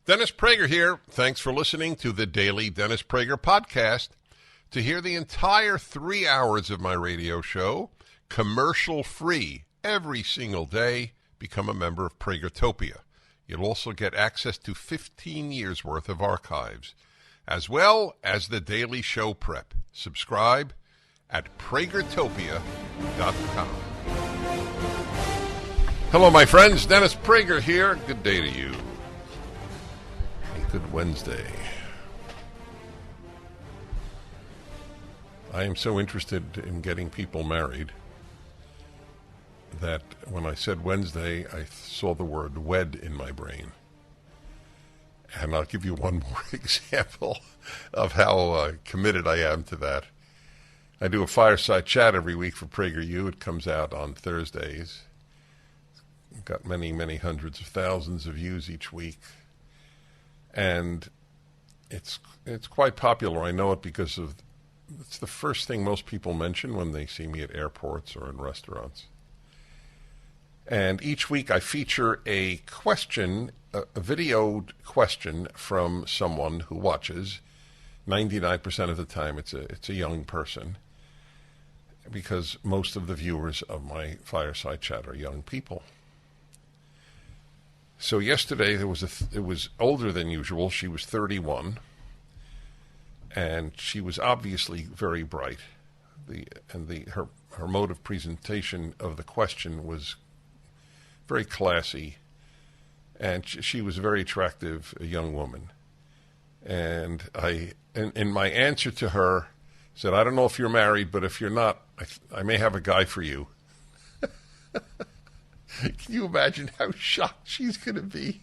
Dennis Prager here. Thanks for listening to the Daily Dennis Prager Podcast. To hear the entire 3 hours of my radio show, commercial-free, every single day, become a member of Pragertopia. You'll also get access to 15 years' worth of archives, as well as the daily show prep. Subscribe at Pragertopia.com. Hello, my friends. Dennis Prager here. Good day to you. Good Wednesday. I am so interested in getting people married that when I said Wednesday, I saw the word wed in my brain. And I'll give you one more example of how committed I am to that. I do a fireside chat every week for PragerU. It comes out on Thursdays. Got many, many hundreds of thousands of views each week. And it's quite popular. I know it because it's the first thing most people mention when they see me at airports or in restaurants. And each week I feature a question, a videoed question from someone who watches. 99% of the time it's a young person, because most of the viewers of my fireside chat are young people. So yesterday it was older than usual. She was 31, and she was obviously very bright. Her mode of presentation of the question was very classy, and she was a very attractive young woman. And in my answer to her, said, "I don't know if you're married, but if you're not, I may have a guy for you." Can you imagine how shocked she's going to be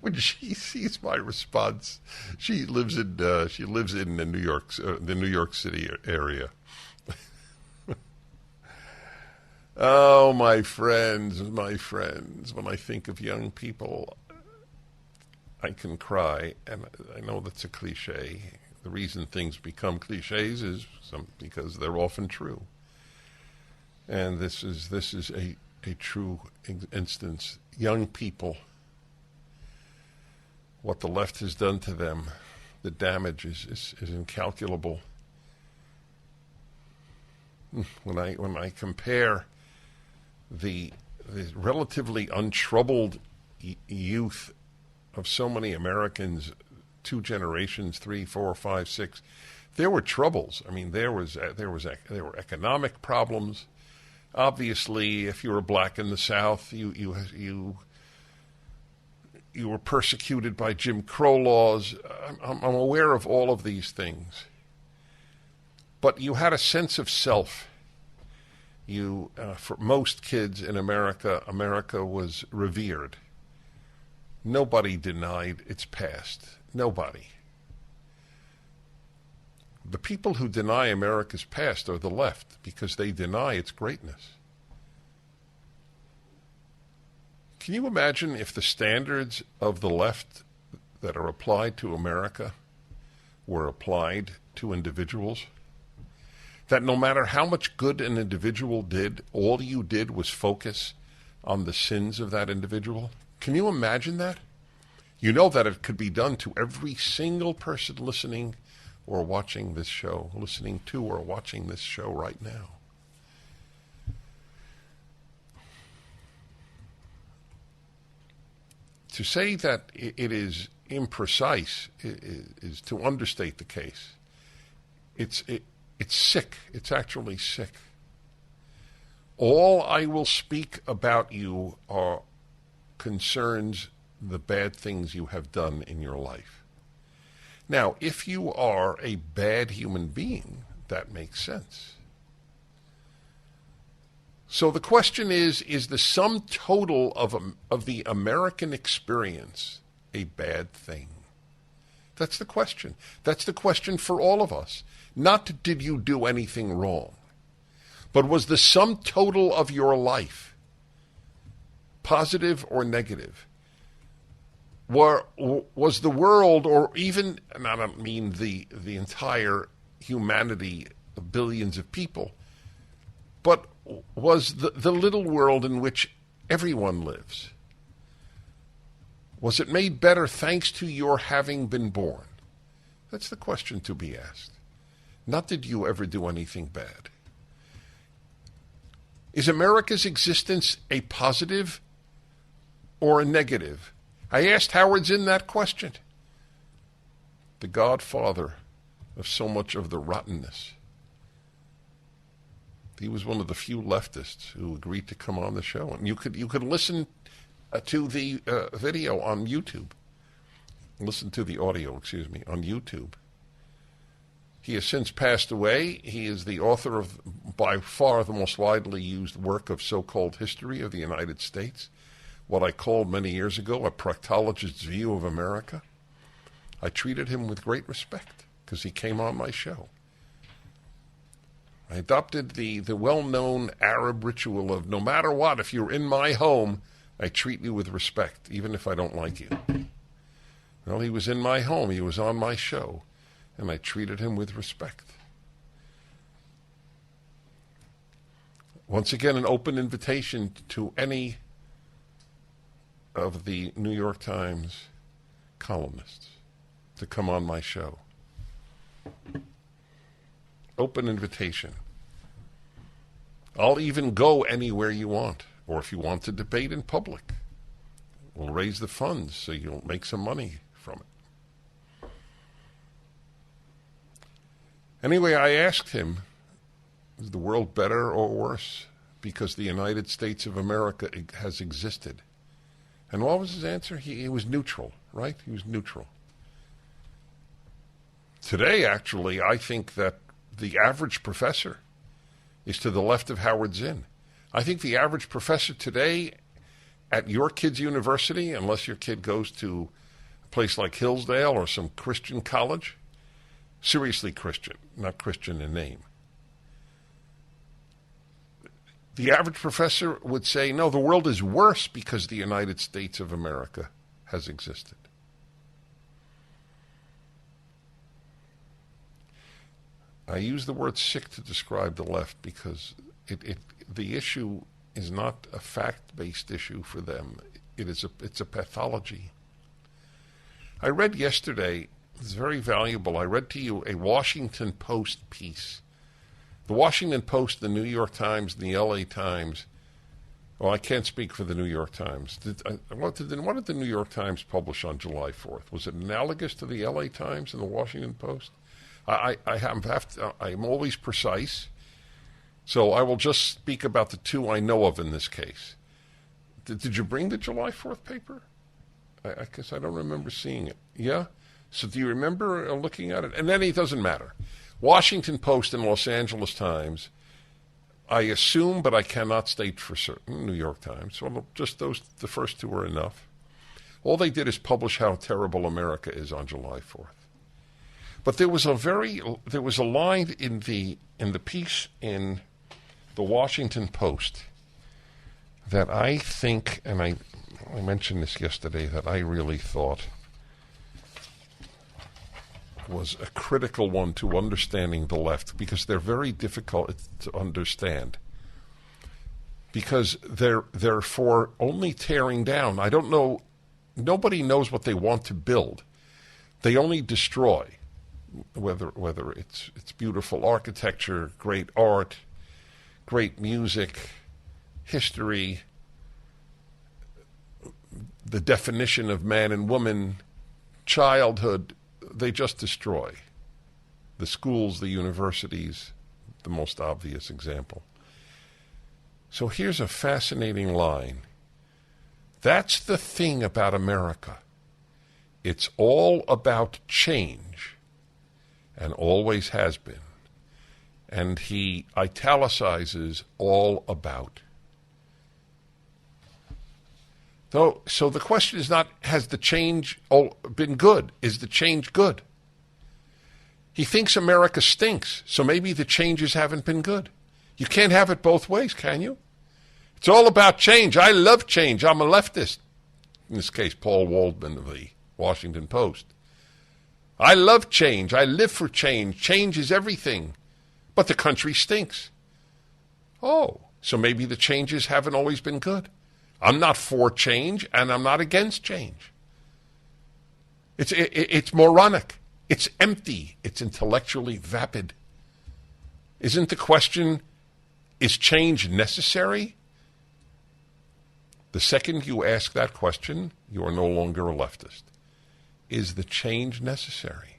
when she sees my response? She lives in the New York City area. Oh, my friends, when I think of young people, I can cry, and I know that's a cliche. The reason things become cliches is because they're often true. And this is a true instance. Young people, what the left has done to them, the damage is incalculable. When I compare the relatively untroubled youth of so many Americans, 2 generations, 3, 4, 5, 6, there were troubles. I mean, there were economic problems. Obviously, if you were black in the South, you were persecuted by Jim Crow laws. I'm aware of all of these things. But you had a sense of self. For most kids in America was revered. Nobody denied its past. Nobody. The people who deny America's past are the left, because they deny its greatness. Can you imagine if the standards of the left that are applied to America were applied to individuals? That no matter how much good an individual did, all you did was focus on the sins of that individual? Can you imagine that? You know that it could be done to every single person listening or watching this show, listening to or watching this show right now. To say that it is imprecise is to understate the case. It's sick. It's actually sick. All I will speak about you concerns the bad things you have done in your life. Now, if you are a bad human being, that makes sense. So the question is the sum total of the American experience a bad thing? That's the question. That's the question for all of us. Not did you do anything wrong, but was the sum total of your life positive or negative? Was the world, or even, and I don't mean the entire humanity of billions of people, but was the little world in which everyone lives, Was it made better thanks to your having been born? That's the question to be asked. Not did you ever do anything bad. Is America's existence a positive or a negative? I asked Howard Zinn that question. The godfather of so much of the rottenness. He was one of the few leftists who agreed to come on the show. And you could listen to the video on YouTube. Listen to the audio, on YouTube. He has since passed away. He is the author of, by far, the most widely used work of so-called history of the United States, what I called many years ago a proctologist's view of America. I treated him with great respect because he came on my show. I adopted the well-known Arab ritual of no matter what, if you're in my home, I treat you with respect, even if I don't like you. Well, he was in my home. He was on my show, and I treated him with respect. Once again, an open invitation to any of the New York Times columnists to come on my show. Open invitation. I'll even go anywhere you want, or if you want to debate in public, we'll raise the funds so you'll make some money from it. Anyway, I asked him, is the world better or worse because the United States of America has existed? And what was his answer? He was neutral, right? He was neutral. Today, actually, I think that the average professor is to the left of Howard Zinn. I think the average professor today at your kid's university, unless your kid goes to a place like Hillsdale or some Christian college, seriously Christian, not Christian in name, the average professor would say, no, the world is worse because the United States of America has existed. I use the word sick to describe the left because the issue is not a fact-based issue for them. It's a pathology. I read yesterday, it's very valuable, I read to you a Washington Post piece. The Washington Post, the New York Times, and the LA Times. Well, I can't speak for the New York Times. What did the New York Times publish on July 4th? Was it analogous to the LA Times and the Washington Post? I'm always precise, so I will just speak about the two I know of in this case. Did you bring the July 4th paper? I guess I don't remember seeing it. Yeah? So do you remember looking at it? And then it doesn't matter. Washington Post and Los Angeles Times, I assume, but I cannot state for certain, New York Times. So just the first two are enough. All they did is publish how terrible America is on July 4th. But there was a line in the piece in the Washington Post that I think, and I mentioned this yesterday, that I really thought was a critical one to understanding the left, because they're very difficult to understand. Because they're for only tearing down. I don't know, nobody knows what they want to build. They only destroy. Whether it's beautiful architecture, great art, great music, history, the definition of man and woman, childhood, they just destroy. The schools, the universities, the most obvious example. So here's a fascinating line. That's the thing about America. It's all about change. And always has been. And he italicizes all about. So the question is not, has the change been good? Is the change good? He thinks America stinks, so maybe the changes haven't been good. You can't have it both ways, can you? It's all about change. I love change. I'm a leftist. In this case, Paul Waldman of the Washington Post. I love change. I live for change. Change is everything. But the country stinks. Oh, so maybe the changes haven't always been good. I'm not for change, and I'm not against change. It's moronic. It's empty. It's intellectually vapid. Isn't the question, is change necessary? The second you ask that question, you are no longer a leftist. Is the change necessary?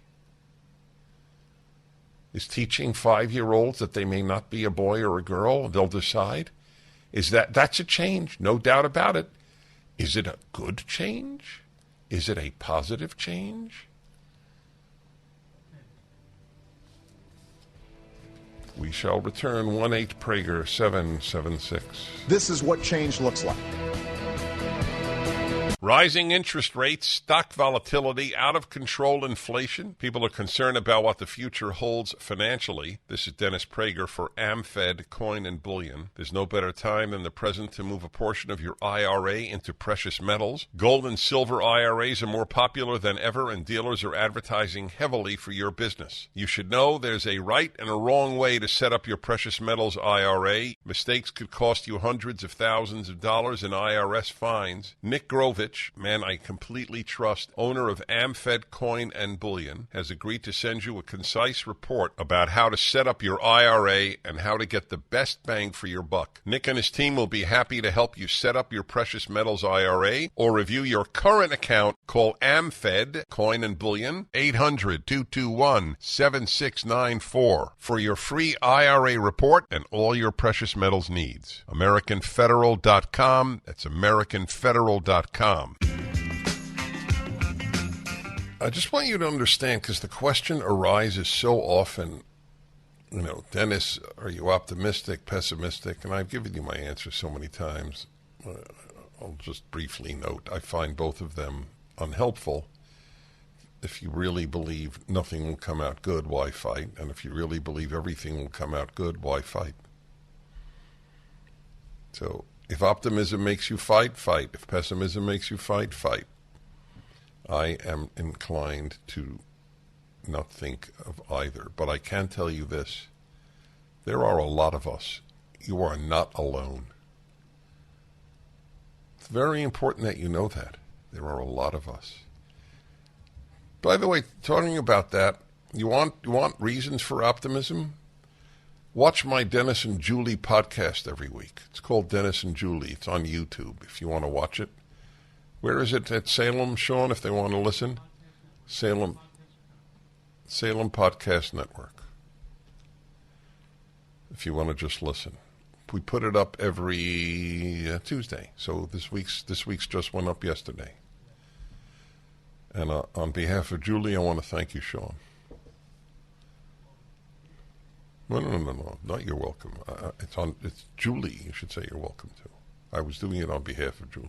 Is teaching 5-year-olds that they may not be a boy or a girl, they'll decide? That's a change, no doubt about it. Is it a good change? Is it a positive change? We shall return 1-8 776. This is what change looks like. Rising interest rates, stock volatility, out-of-control inflation. People are concerned about what the future holds financially. This is Dennis Prager for AmFed Coin and Bullion. There's no better time than the present to move a portion of your IRA into precious metals. Gold and silver IRAs are more popular than ever, and dealers are advertising heavily for your business. You should know there's a right and a wrong way to set up your precious metals IRA. Mistakes could cost you hundreds of thousands of dollars in IRS fines. Nick Grovich, man I completely trust, owner of AmFed Coin and Bullion, has agreed to send you a concise report about how to set up your IRA and how to get the best bang for your buck. Nick and his team will be happy to help you set up your precious metals IRA or review your current account. Call AmFed Coin and Bullion 800-221-7694 for your free IRA report and all your precious metals needs. AmericanFederal.com. That's AmericanFederal.com. I just want you to understand, because the question arises so often, Dennis, are you optimistic, pessimistic? And I've given you my answer so many times. I'll just briefly note, I find both of them unhelpful. If you really believe nothing will come out good, why fight? And if you really believe everything will come out good, why fight? So if optimism makes you fight, fight. If pessimism makes you fight, fight. I am inclined to not think of either. But I can tell you this. There are a lot of us. You are not alone. It's very important that you know that. There are a lot of us. By the way, talking about that, you want reasons for optimism? Watch my Dennis and Julie podcast every week. It's called Dennis and Julie. It's on YouTube if you want to watch it. Where is it? At Salem, Sean, if they want to listen? Salem Podcast Network. If you want to just listen. We put it up every Tuesday. So this week's just went up yesterday. And on behalf of Julie, I want to thank you, Sean. No. Not you're welcome. It's Julie. You should say you're welcome to. I was doing it on behalf of Julie.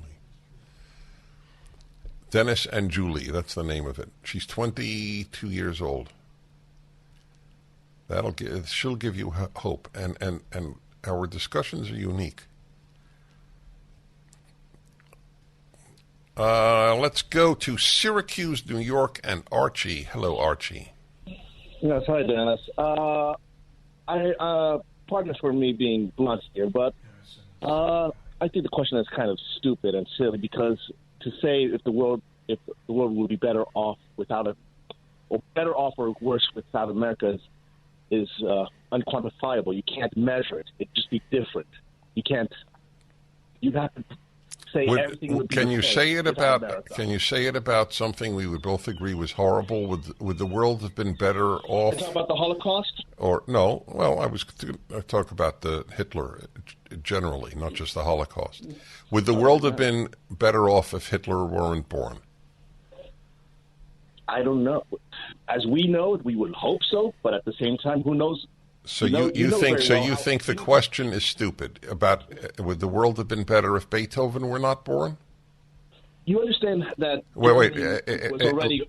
Dennis and Julie. That's the name of it. She's 22 years old. She'll give you hope, and our discussions are unique. Let's go to Syracuse, New York, and Archie. Hello, Archie. Yes, hi, Dennis. Pardon for me being blunt here, but I think the question is kind of stupid and silly, because to say if the world would be better off without or better off or worse without America is unquantifiable. You can't measure it. It'd just be different. You have to say everything would be Can you say it about America. Can you say it about something we would both agree was horrible? Would the world have been better off? Talk about the Holocaust? Or no? Well, I talk about the Hitler generally, not just the Holocaust. Would the world have been better off if Hitler weren't born? I don't know. As we know, we would hope so, but at the same time, who knows? So you think the question is stupid about would the world have been better if Beethoven were not born? You understand that wait, it was already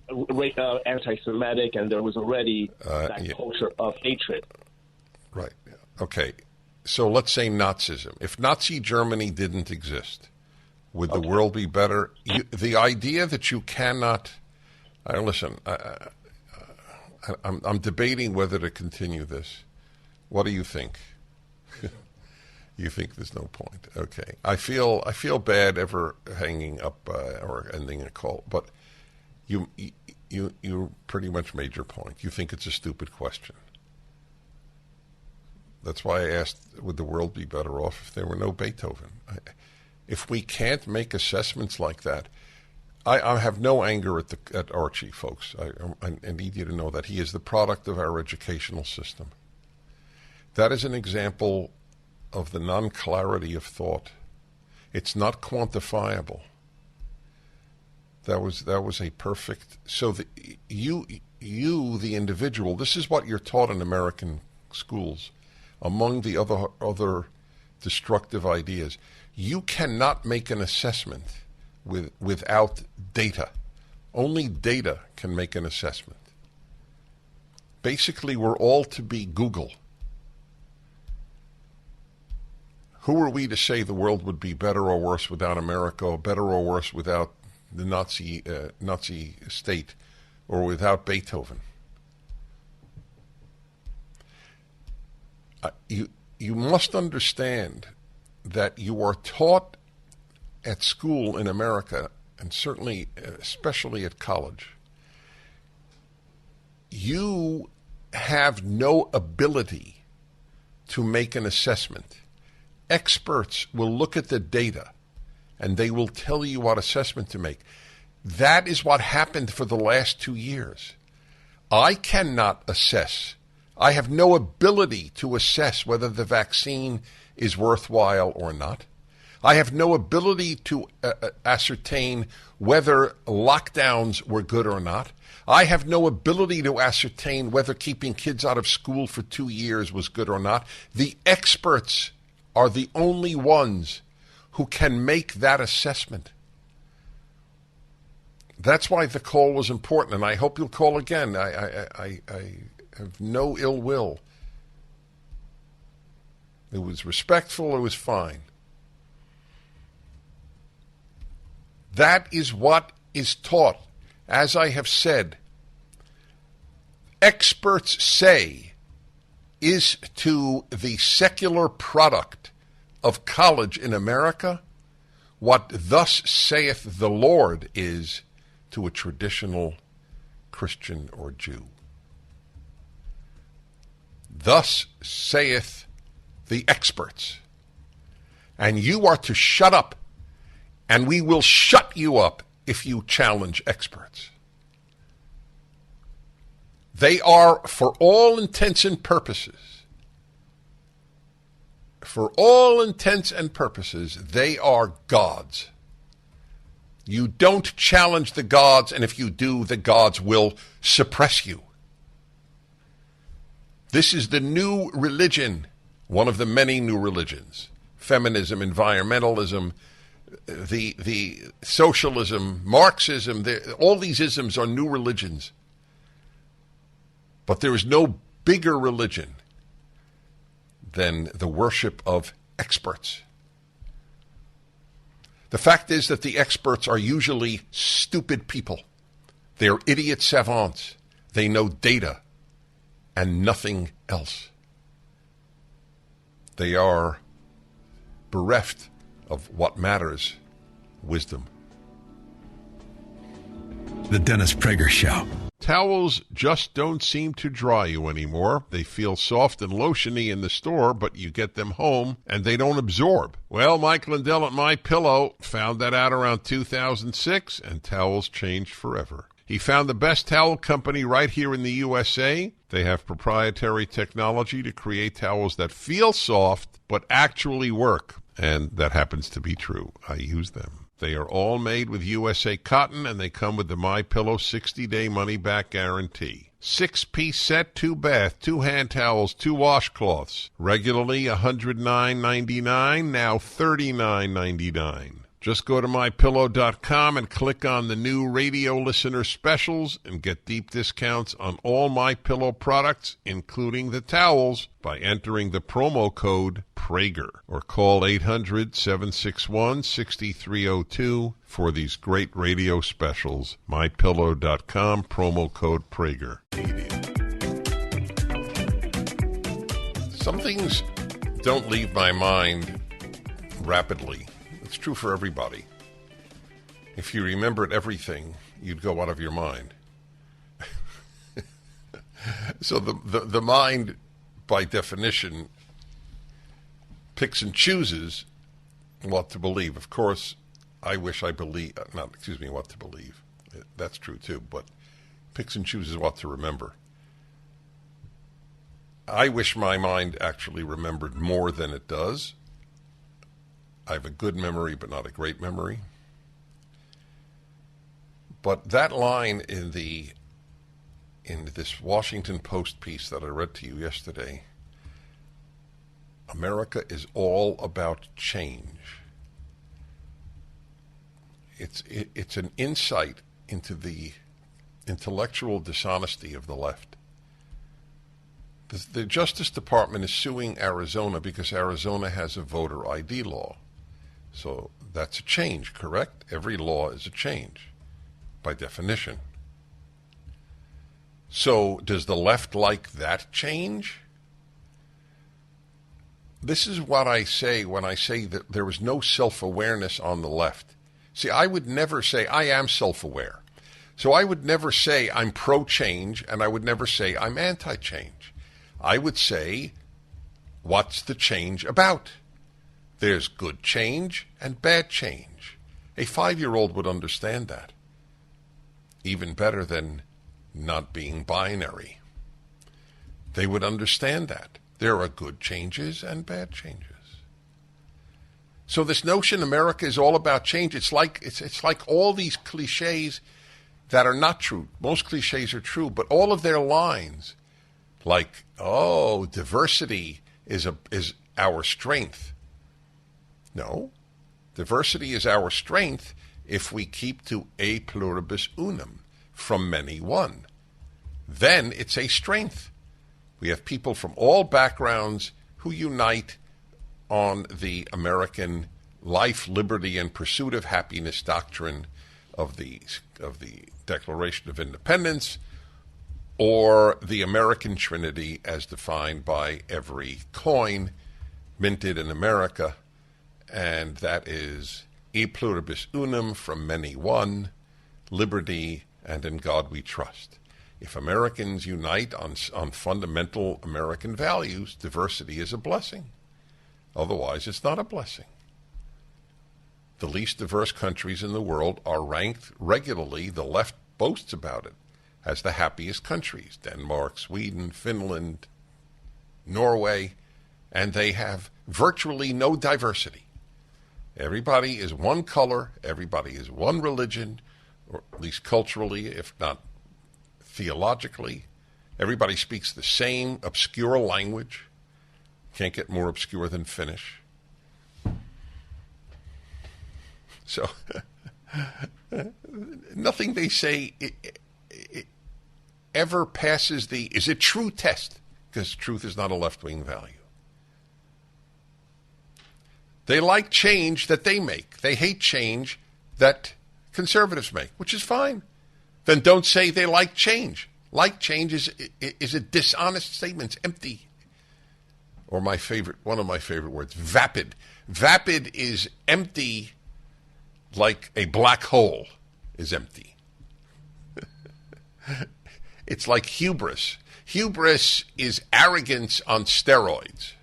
anti-Semitic, and there was already that culture of hatred. Right. Okay. So let's say Nazism. If Nazi Germany didn't exist, would the world be better? The idea that you cannot... listen, I'm debating whether to continue this. What do you think? You think there's no point. Okay. I feel bad ever hanging up or ending a call, but you pretty much made your point. You think it's a stupid question. That's why I asked, would the world be better off if there were no Beethoven? If we can't make assessments like that, I have no anger at Archie, folks. I need you to know that he is the product of our educational system. That is an example of the non-clarity of thought. It's not quantifiable. That was a perfect. So you, the individual, this is what you're taught in American schools. Among the other destructive ideas, you cannot make an assessment without data. Only data can make an assessment. Basically, we're all to be Google. Who are we to say the world would be better or worse without America, or better or worse without the Nazi state, or without Beethoven? You must understand that you are taught at school in America, and certainly, especially at college, you have no ability to make an assessment. Experts will look at the data and they will tell you what assessment to make. That is what happened for the last 2 years. I cannot assess. I have no ability to assess whether the vaccine is worthwhile or not. I have no ability to ascertain whether lockdowns were good or not. I have no ability to ascertain whether keeping kids out of school for 2 years was good or not. The experts are the only ones who can make that assessment. That's why the call was important, and I hope you'll call again. I have no ill will. It was respectful. It was fine. That is what is taught. As I have said, experts say is to the secular product of college in America what thus saith the Lord is to a traditional Christian or Jew. Thus saith the experts. And you are to shut up, and we will shut you up if you challenge experts. They are, for all intents and purposes, they are gods. You don't challenge the gods, and if you do, the gods will suppress you. This is the new religion, one of the many new religions. Feminism, environmentalism, the socialism, Marxism, all these isms are new religions. But there is no bigger religion than the worship of experts. The fact is that the experts are usually stupid people. They're idiot savants. They know data and nothing else. They are bereft of what matters, wisdom. The Dennis Prager Show. Towels just don't seem to dry you anymore. They feel soft and lotiony in the store, but you get them home and they don't absorb. Well, Mike Lindell at MyPillow found that out around 2006, and towels changed forever. He found the best towel company right here in the USA. They have proprietary technology to create towels that feel soft but actually work, and that happens to be true. I use them. They are all made with USA cotton, and they come with the MyPillow 60-day money-back guarantee. 6-piece set, 2 bath, 2 hand towels, 2 washcloths. Regularly $109.99, now $39.99. Just go to MyPillow.com and click on the new radio listener specials and get deep discounts on all MyPillow products, including the towels, by entering the promo code Prager, or call 800-761-6302 for these great radio specials. MyPillow.com, promo code Prager. Some things don't leave my mind rapidly. It's true for everybody. If you remembered everything, you'd go out of your mind. So the mind, by definition, picks and chooses what to believe. Of course, I wish I believe, what to believe. That's true too, but picks and chooses what to remember. I wish my mind actually remembered more than it does. I have a good memory, but not a great memory. But that line in this Washington Post piece that I read to you yesterday, America is all about change. It's an insight into the intellectual dishonesty of the left. The Justice Department is suing Arizona because Arizona has a voter ID law. So that's a change, correct? Every law is a change, by definition. So does the left like that change? This is what I say when I say that there is no self-awareness on the left. See, I would never say I am self-aware. So I would never say I'm pro-change, and I would never say I'm anti-change. I would say, what's the change about? There's good change and bad change. A 5-year-old would understand that. Even better than not being binary. They would understand that. There are good changes and bad changes. So this notion America is all about change, it's like all these cliches that are not true. Most cliches are true, but all of their lines, like, oh, diversity is our strength. No, diversity is our strength if we keep to a pluribus unum, from many one. Then it's a strength. We have people from all backgrounds who unite on the American life, liberty, and pursuit of happiness doctrine of the Declaration of Independence, or the American Trinity as defined by every coin minted in America, and that is e pluribus unum, from many one, liberty, and in God we trust. If Americans unite on fundamental American values, diversity is a blessing. Otherwise, it's not a blessing. The least diverse countries in the world are ranked regularly, the left boasts about it, as the happiest countries. Denmark, Sweden, Finland, Norway, and they have virtually no diversity. Everybody is one color, everybody is one religion, or at least culturally, if not theologically. Everybody speaks the same obscure language. Can't get more obscure than Finnish. So, nothing they say it ever passes the is it true test, because truth is not a left-wing value. They like change that they make. They hate change that conservatives make, which is fine. Then don't say they like change. Like change is a dishonest statement. It's empty. Or one of my favorite words, vapid. Vapid is empty, like a black hole is empty. It's like hubris. Hubris is arrogance on steroids.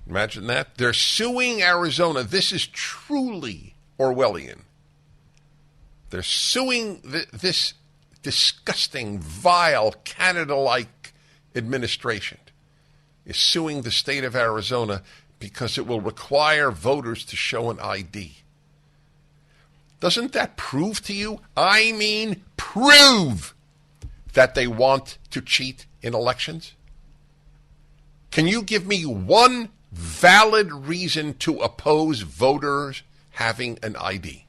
Imagine that. They're suing Arizona. This is truly Orwellian. They're suing this disgusting, vile, Canada-like administration. Is suing the state of Arizona because it will require voters to show an ID. Doesn't that prove to you, I mean prove, that they want to cheat in elections? Can you give me one valid reason to oppose voters having an ID,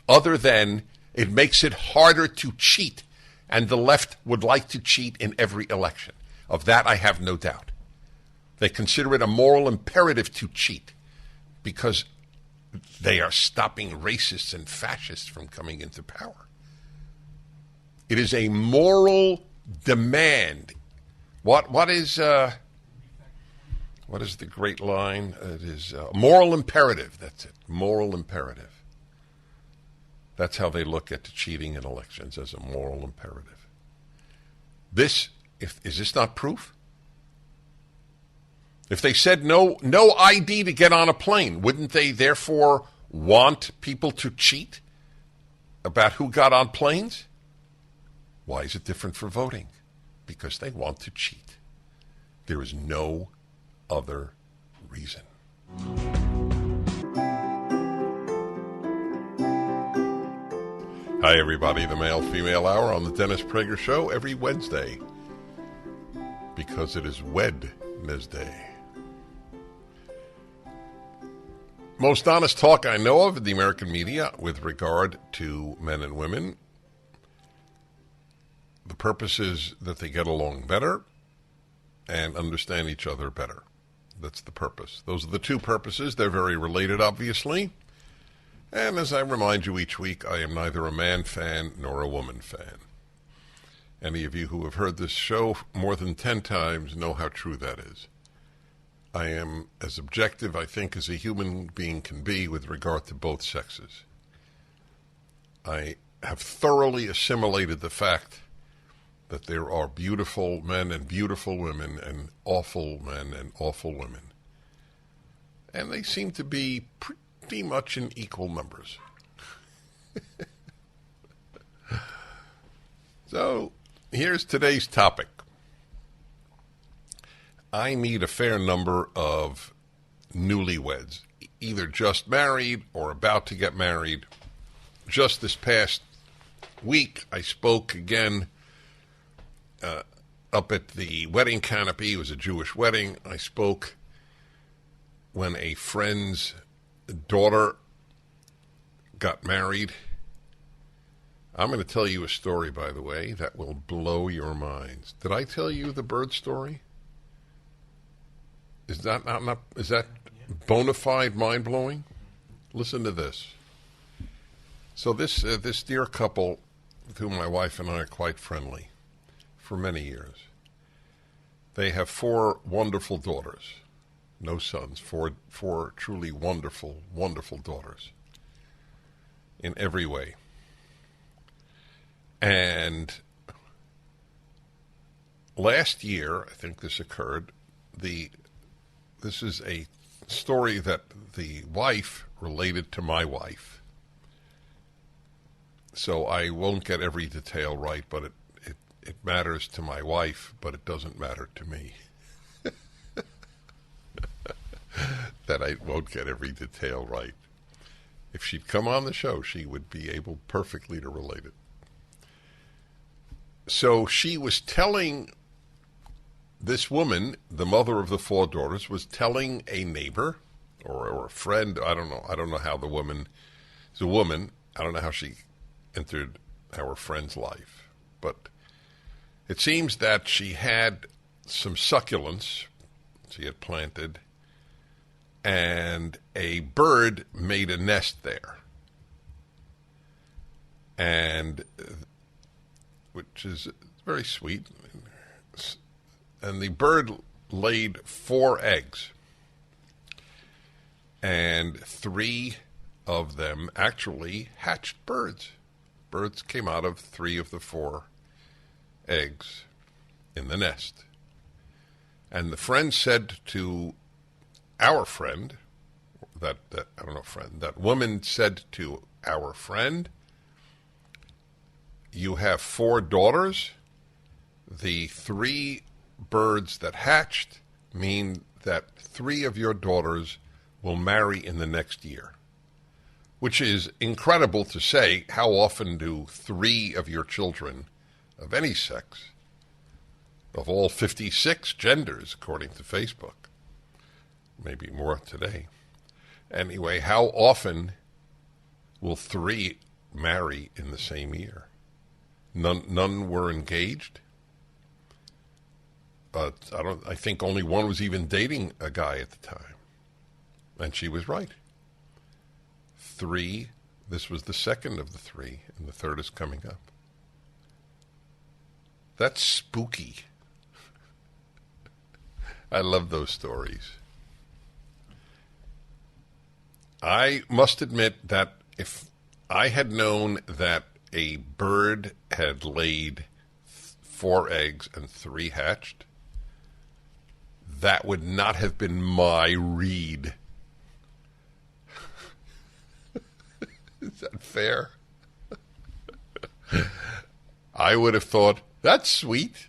other than it makes it harder to cheat, and the left would like to cheat in every election? Of that, I have no doubt. They consider it a moral imperative to cheat because they are stopping racists and fascists from coming into power. It is a moral demand. What is the great line? It is moral imperative. That's it. Moral imperative. That's how they look at cheating in elections, as a moral imperative. Is this not proof? If they said no ID to get on a plane, wouldn't they therefore want people to cheat about who got on planes? Why is it different for voting? Because they want to cheat. There is no other reason. Hi, everybody. The Male-Female Hour on the Dennis Prager Show every Wednesday, because it is Wednesday. Most honest talk I know of in the American media with regard to men and women. The purpose is that they get along better and understand each other better. That's the purpose. Those are the two purposes. They're very related, obviously. And as I remind you each week, I am neither a man fan nor a woman fan. Any of you who have heard this show more than 10 times know how true that is. I am as objective, I think, as a human being can be with regard to both sexes. I have thoroughly assimilated the fact that there are beautiful men and beautiful women and awful men and awful women. And they seem to be pretty much in equal numbers. So, here's today's topic. I meet a fair number of newlyweds, either just married or about to get married. Just this past week, I spoke again up at the wedding canopy. It was a Jewish wedding. I spoke when a friend's daughter got married. I'm going to tell you a story, by the way, that will blow your minds. Did I tell you the bird story? Is that bona fide mind-blowing? Listen to this. So this dear couple, with whom my wife and I are quite friendly for many years, they have 4 wonderful daughters. No sons, 4 truly wonderful, wonderful daughters in every way. And last year, I think this occurred, this is a story that the wife related to my wife. So I won't get every detail right, but it matters to my wife, but it doesn't matter to me. That I won't get every detail right. If she'd come on the show, she would be able perfectly to relate it. So she was telling this woman, the mother of the 4 daughters, was telling a neighbor or a friend. I don't know how the woman is a woman. I don't know how she entered our friend's life. But it seems that she had some succulents she had planted, and a bird made a nest there. And which is very sweet. And the bird laid 4 eggs. And 3 of them actually hatched birds. Birds came out of 3 of the 4 eggs in the nest. And the friend said to our friend, that woman said to our friend, "You have 4 daughters. The 3 birds that hatched mean that 3 of your daughters will marry in the next year." Which is incredible to say. How often do 3 of your children of any sex, of all 56 genders, according to Facebook, maybe more today. Anyway, how often will 3 marry in the same year? None were engaged. But I think only one was even dating a guy at the time. And she was right. 3, this was the second of the 3, and the third is coming up. That's spooky. I love those stories. I must admit that if I had known that a bird had laid 4 eggs and 3 hatched, that would not have been my read. Is that fair? I would have thought, that's sweet,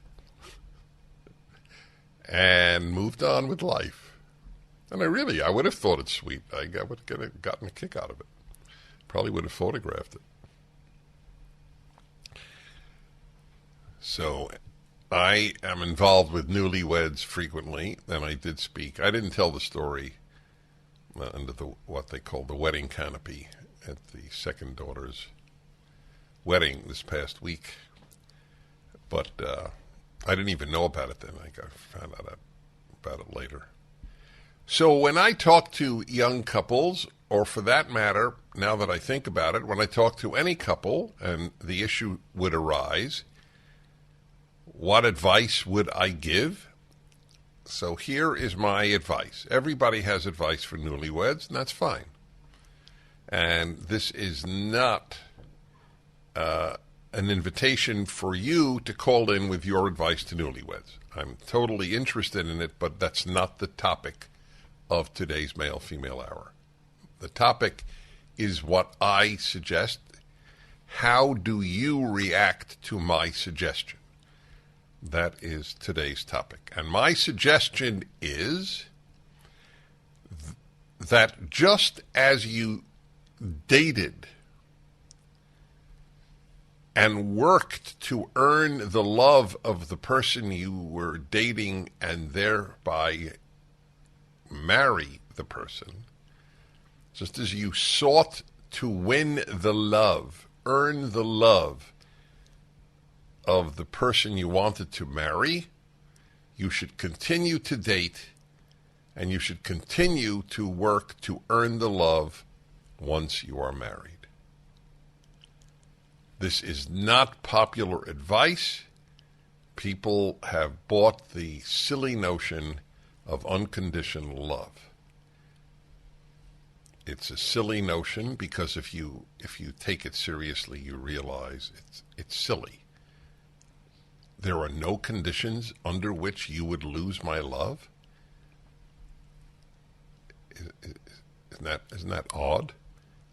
and moved on with life. And I would have thought it sweet. I would have gotten a kick out of it. Probably would have photographed it. So I am involved with newlyweds frequently, and I did speak. I didn't tell the story under what they call the wedding canopy at the second daughter's wedding this past week. But I didn't even know about it then. I found out about it later. So when I talk to young couples, or for that matter, now that I think about it, when I talk to any couple and the issue would arise, what advice would I give? So here is my advice. Everybody has advice for newlyweds, and that's fine. And this is not an invitation for you to call in with your advice to newlyweds. I'm totally interested in it, but that's not the topic of today's Male-Female Hour. The topic is what I suggest. How do you react to my suggestion? That is today's topic. And my suggestion is that just as you dated and worked to earn the love of the person you were dating and thereby marry the person, just as you sought to win the love, earn the love of the person you wanted to marry, you should continue to date and you should continue to work to earn the love once you are married. This is not popular advice. People have bought the silly notion of unconditional love. It's a silly notion because if you take it seriously, you realize it's silly. There are no conditions under which you would lose my love. Isn't that odd?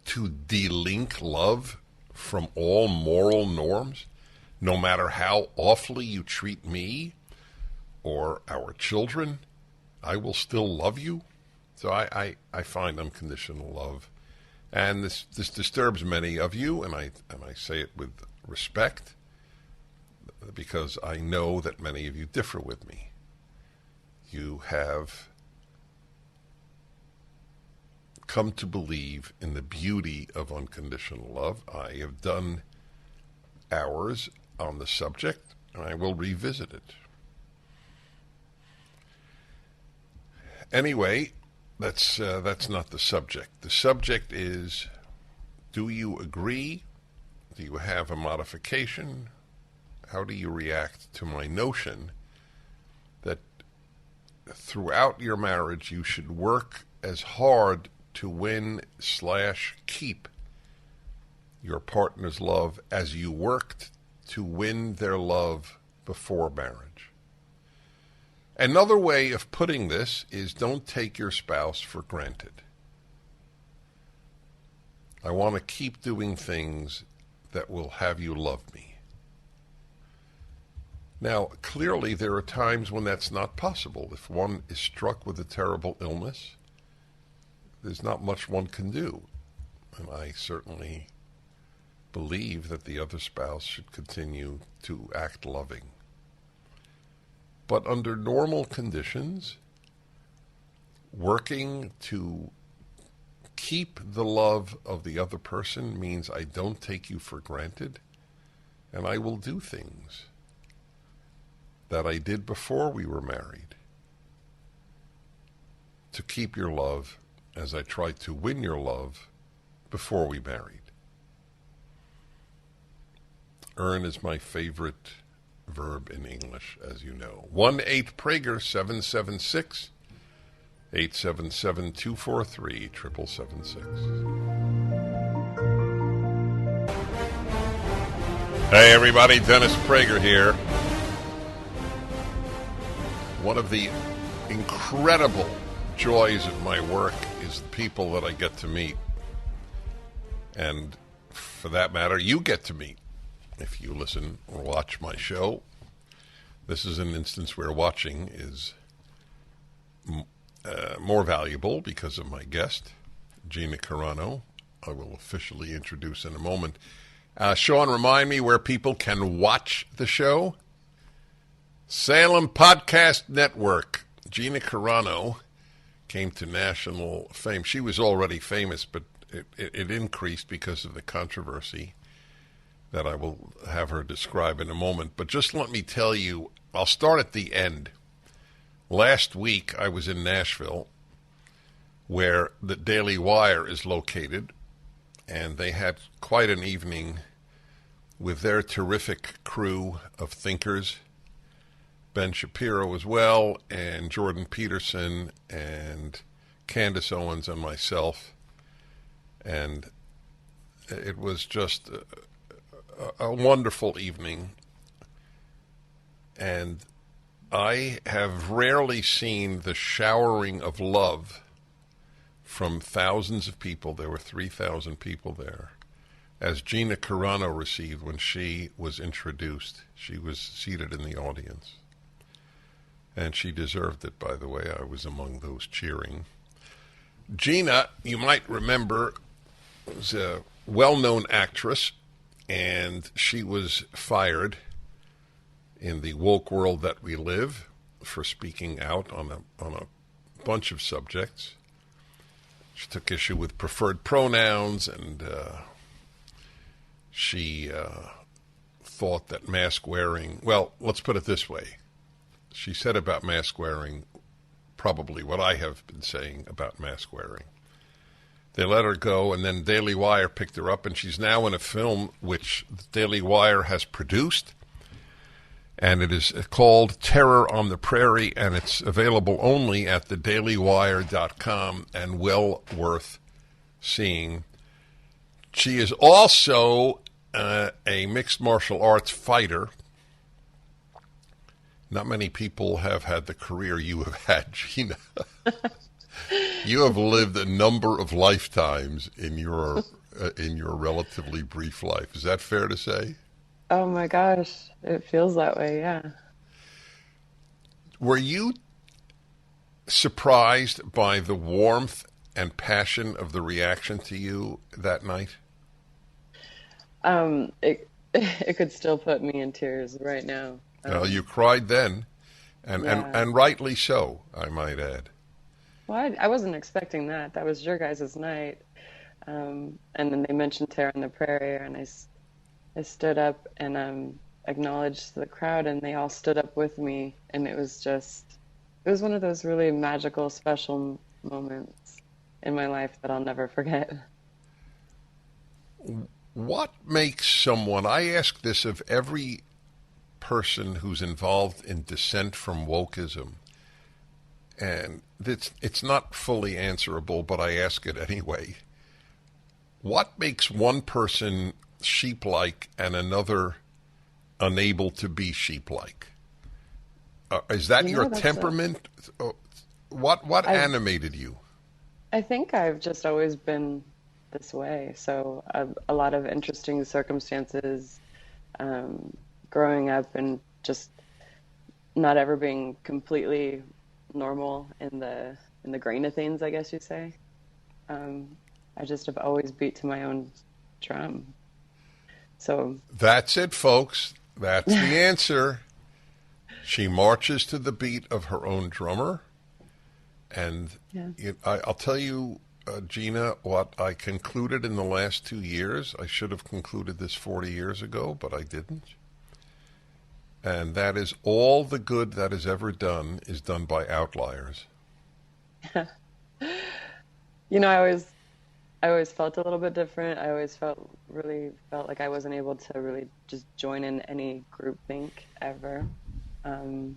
To delink love from all moral norms, no matter how awfully you treat me or our children, I will still love you. So I find unconditional love, and this disturbs many of you, and I say it with respect, because I know that many of you differ with me. You have come to believe in the beauty of unconditional love. I have done hours on the subject, and I will revisit it. Anyway, that's not the subject. The subject is, do you agree? Do you have a modification? How do you react to my notion that throughout your marriage you should work as hard to win/keep your partner's love as you worked to win their love before marriage? Another way of putting this is, don't take your spouse for granted. I want to keep doing things that will have you love me. Now, clearly there are times when that's not possible. If one is struck with a terrible illness, there's not much one can do. And I certainly believe that the other spouse should continue to act loving. But under normal conditions, working to keep the love of the other person means I don't take you for granted, and I will do things that I did before we were married to keep your love as I tried to win your love before we married. Earn is my favorite verb in English, as you know. 1-8-PRAGER 776 877-243 7776. Hey everybody, Dennis Prager here. One of the incredible joys of my work is the people that I get to meet. And for that matter, you get to meet if you listen or watch my show. This is an instance where watching is more valuable because of my guest, Gina Carano. I will officially introduce in a moment. Sean, remind me where people can watch the show. Salem Podcast Network. Gina Carano came to national fame. She was already famous, but it increased because of the controversy that I will have her describe in a moment. But just let me tell you, I'll start at the end. Last week, I was in Nashville, where the Daily Wire is located, and they had quite an evening with their terrific crew of thinkers. Ben Shapiro as well, and Jordan Peterson, and Candace Owens, and myself. And it was just a wonderful evening. And I have rarely seen the showering of love from thousands of people. There were 3,000 people there, as Gina Carano received when she was introduced. She was seated in the audience. And she deserved it, by the way. I was among those cheering. Gina, you might remember, was a well-known actress, and she was fired in the woke world that we live for speaking out on a bunch of subjects. She took issue with preferred pronouns, and she thought that mask wearing, well, let's put it this way. She said about mask wearing probably what I have been saying about mask wearing. They let her go, and then Daily Wire picked her up, and she's now in a film which the Daily Wire has produced, and it is called Terror on the Prairie, and it's available only at thedailywire.com and well worth seeing. She is also a mixed martial arts fighter. Not many people have had the career you have had, Gina. You have lived a number of lifetimes in your relatively brief life. Is that fair to say? Oh my gosh, it feels that way, yeah. Were you surprised by the warmth and passion of the reaction to you that night? It could still put me in tears right now. Well, you cried then, and rightly so, I might add. Well, I wasn't expecting that. That was your guys' night. And then they mentioned Terror on the Prairie, and I stood up and acknowledged the crowd, and they all stood up with me, and it was one of those really magical, special moments in my life that I'll never forget. What makes someone, I ask this of every person who's involved in dissent from wokeism, and it's not fully answerable, but I ask it anyway. What makes one person sheep-like and another unable to be sheep-like? Is that your temperament? What animated you? I think I've just always been this way. So a lot of interesting circumstances, growing up and just not ever being completely normal in the grain of things, I guess you'd say. I just have always beat to my own drum. So that's it, folks. That's the answer. She marches to the beat of her own drummer. And I'll tell you, Gina, what I concluded in the last 2 years. I should have concluded this 40 years ago, but I didn't. And that is, all the good that is ever done is done by outliers. I always felt a little bit different. I always felt like I wasn't able to really just join in any groupthink ever. And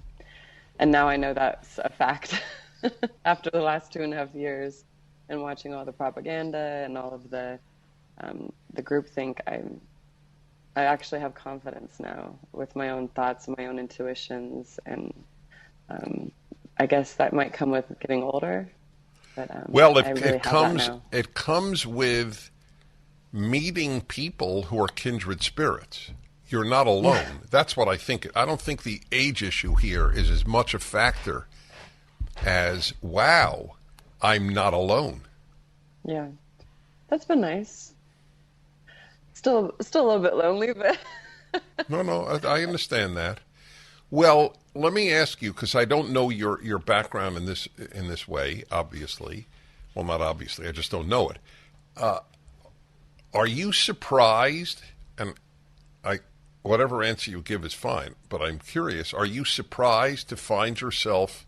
now I know that's a fact after the last 2.5 years and watching all the propaganda and all of the groupthink. I actually have confidence now with my own thoughts and my own intuitions, and um, I guess that might come with getting older, but Well, I really have that now. it comes with meeting people who are kindred spirits. You're not alone. That's what I think. I don't think the age issue here is as much a factor as, wow, I'm not alone. Yeah, that's been nice. Still a little bit lonely, but No, I understand that. Well, let me ask you, because I don't know your background in this way, obviously. Well, not obviously, I just don't know it. Are you surprised, and whatever answer you give is fine, but I'm curious, are you surprised to find yourself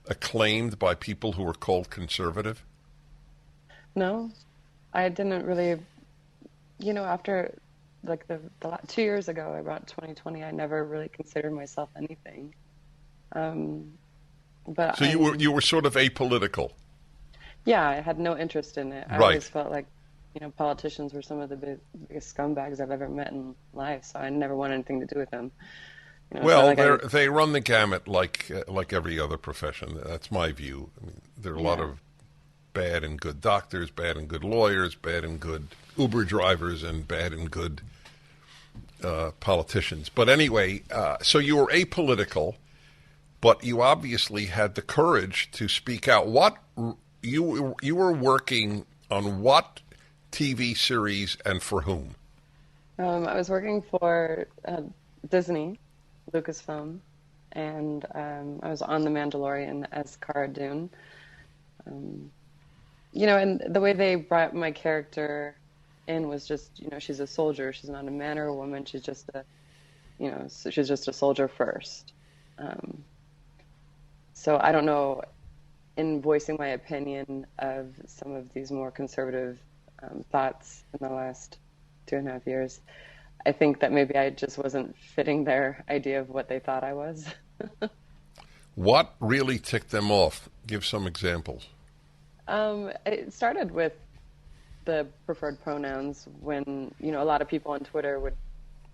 acclaimed by people who are called conservative? no, I didn't really. After like the 2 years ago, around 2020, I never really considered myself anything. But So you were sort of apolitical. yeah, I had no interest in it. I Right. always felt like, politicians were some of the biggest scumbags I've ever met in life, so I never wanted anything to do with them. Well, So they run the gamut like every other profession. That's my view. I mean, there are a lot Yeah. of bad and good doctors, bad and good lawyers, bad and good Uber drivers, and bad and good politicians. But anyway, so you were apolitical, but you obviously had the courage to speak out. What you were working on? What TV series and for whom? I was working for Disney, Lucasfilm, and I was on The Mandalorian as Cara Dune. And the way they brought my character in was just, she's a soldier. She's not a man or a woman. She's just she's just a soldier first. So I don't know, in voicing my opinion of some of these more conservative thoughts in the last 2.5 years, I think that maybe I just wasn't fitting their idea of what they thought I was. What really ticked them off? Give some examples. It started with the preferred pronouns when, a lot of people on Twitter would